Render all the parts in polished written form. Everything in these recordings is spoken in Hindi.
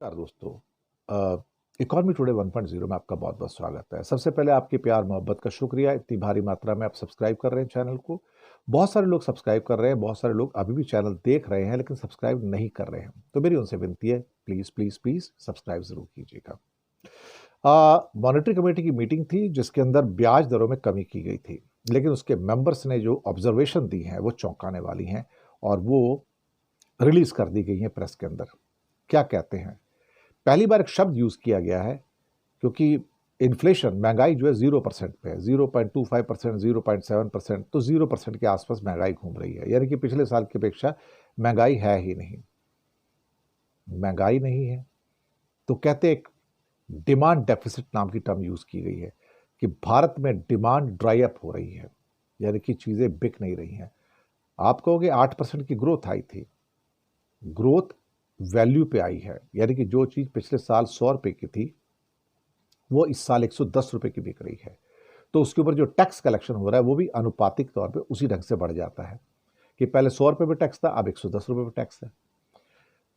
नमस्कार दोस्तों। इकॉनमी टुडे 1.0 में आपका बहुत बहुत स्वागत है। सबसे पहले आपके प्यार मोहब्बत का शुक्रिया, इतनी भारी मात्रा में आप सब्सक्राइब कर रहे हैं चैनल को। बहुत सारे लोग सब्सक्राइब कर रहे हैं, बहुत सारे लोग अभी भी चैनल देख रहे हैं लेकिन सब्सक्राइब नहीं कर रहे हैं, तो मेरी उनसे विनती है, प्लीज़ प्लीज़ प्लीज़ सब्सक्राइब ज़रूर कीजिएगा। मॉनेटरी कमेटी की मीटिंग थी जिसके अंदर ब्याज दरों में कमी की गई थी, लेकिन उसके मेंबर्स ने जो ऑब्जर्वेशन दी हैं वो चौंकाने वाली हैं और वो रिलीज़ कर दी गई हैं प्रेस के अंदर। क्या कहते हैं? पहली बार एक शब्द यूज़ किया गया है क्योंकि इन्फ्लेशन महंगाई जो है 0% पे है, 0.25%, 0.7%, तो 0% के आसपास महंगाई घूम रही है, यानी कि पिछले साल की अपेक्षा महंगाई है ही नहीं। महंगाई नहीं है तो कहते एक डिमांड डेफिसिट नाम की टर्म यूज़ की गई है कि भारत में डिमांड ड्राई अप हो रही है, यानी कि चीज़ें बिक नहीं रही हैं। आप कहोगे 8% की ग्रोथ आई थी, ग्रोथ वैल्यू पे आई है, यानी कि जो चीज़ पिछले साल 100 रुपए की थी वो इस साल 110 रुपए की बिक रही है, तो उसके ऊपर जो टैक्स कलेक्शन हो रहा है वो भी अनुपातिक तौर पे उसी ढंग से बढ़ जाता है कि पहले 100 रुपए पे टैक्स था, अब 110 रुपए पे टैक्स है।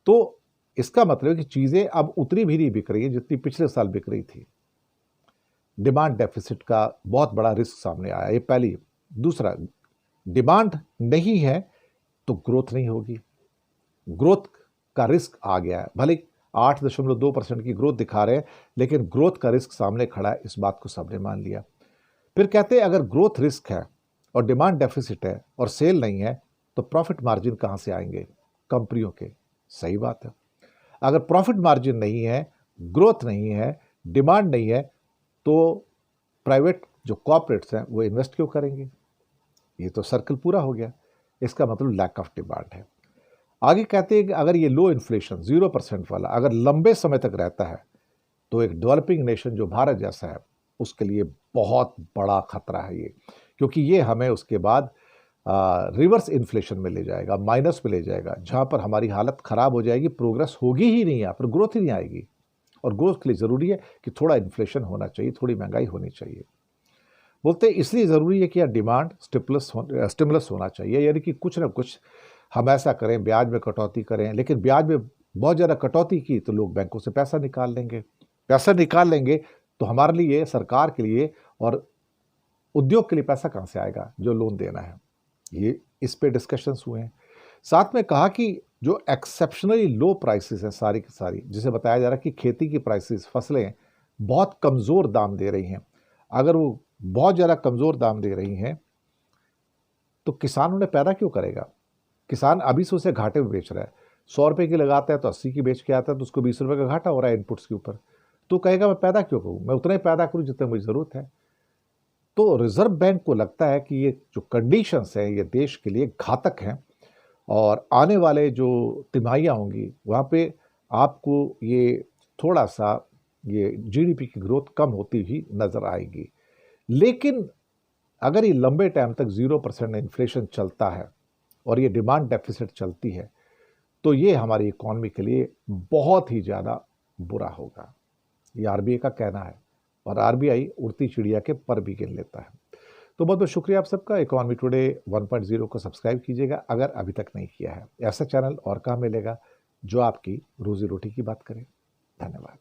तो इसका मतलब है कि चीज़ें अब उतनी भी नहीं बिक रही है जितनी पिछले साल बिक रही थी। डिमांड डेफिसिट का बहुत बड़ा रिस्क सामने आया, ये पहली। दूसरा, डिमांड नहीं है तो ग्रोथ नहीं होगी, ग्रोथ का रिस्क आ गया है। भले 8.2% की ग्रोथ दिखा रहे हैं लेकिन ग्रोथ का रिस्क सामने खड़ा है, इस बात को सबने मान लिया। फिर कहते हैं अगर ग्रोथ रिस्क है और डिमांड डेफिसिट है और सेल नहीं है तो प्रॉफिट मार्जिन कहां से आएंगे कंपनियों के? सही बात है, अगर प्रॉफिट मार्जिन नहीं है, ग्रोथ नहीं है, डिमांड नहीं है, तो प्राइवेट जो कॉर्पोरेट्स हैं वो इन्वेस्ट क्यों करेंगे? ये तो सर्कल पूरा हो गया। इसका मतलब लैक ऑफ डिमांड है। आगे कहते हैं कि अगर ये लो इन्फ्लेशन 0% वाला अगर लंबे समय तक रहता है तो एक डेवलपिंग नेशन जो भारत जैसा है उसके लिए बहुत बड़ा खतरा है ये, क्योंकि ये हमें उसके बाद रिवर्स इन्फ्लेशन में ले जाएगा, माइनस में ले जाएगा, जहां पर हमारी हालत खराब हो जाएगी, प्रोग्रेस होगी ही नहीं, यहाँ पर ग्रोथ ही नहीं आएगी। और ग्रोथ के लिए ज़रूरी है कि थोड़ा इन्फ्लेशन होना चाहिए, थोड़ी महंगाई होनी चाहिए। बोलते हैं इसलिए ज़रूरी है कि यहाँ डिमांड स्टिमुलस होना चाहिए, यानी कि कुछ ना कुछ हम ऐसा करें, ब्याज में कटौती करें, लेकिन ब्याज में बहुत ज़्यादा कटौती की तो लोग बैंकों से पैसा निकाल लेंगे, पैसा निकाल लेंगे तो हमारे लिए, सरकार के लिए और उद्योग के लिए पैसा कहाँ से आएगा जो लोन देना है? ये इस पे डिस्कशंस हुए हैं। साथ में कहा कि जो एक्सेप्शनली लो प्राइसेस हैं सारी की सारी, जिसे बताया जा रहा है कि खेती की प्राइसेस, फसलें बहुत कमज़ोर दाम दे रही हैं, अगर वो बहुत ज़्यादा कमज़ोर दाम दे रही हैं तो किसान उन्हें पैदा क्यों करेगा? किसान अभी से उसे घाटे में बेच रहा है, 100 रुपए की लगाता है तो 80 की बेच के आता है, तो उसको 20 रुपए का घाटा हो रहा है इनपुट्स के ऊपर। तो कहेगा मैं पैदा क्यों करूं, मैं उतना ही पैदा करूं जितना मुझे ज़रूरत है। तो रिजर्व बैंक को लगता है कि ये जो कंडीशंस हैं ये देश के लिए घातक हैं और आने वाले जो तिमाहियाँ होंगी वहाँ पे आपको ये थोड़ा सा ये जीडीपी की ग्रोथ कम होती ही नज़र आएगी। लेकिन अगर ये लंबे टाइम तक 0% इन्फ्लेशन चलता है और ये डिमांड डेफिसिट चलती है तो ये हमारी इकॉनमी के लिए बहुत ही ज़्यादा बुरा होगा। ये आरबीआई का कहना है और आरबीआई उड़ती चिड़िया के पर भी गिन लेता है। तो बहुत बहुत शुक्रिया आप सबका। इकॉनमी टुडे 1.0 को सब्सक्राइब कीजिएगा अगर अभी तक नहीं किया है। ऐसा चैनल और कहाँ मिलेगा जो आपकी रोजी रोटी की बात करे। धन्यवाद।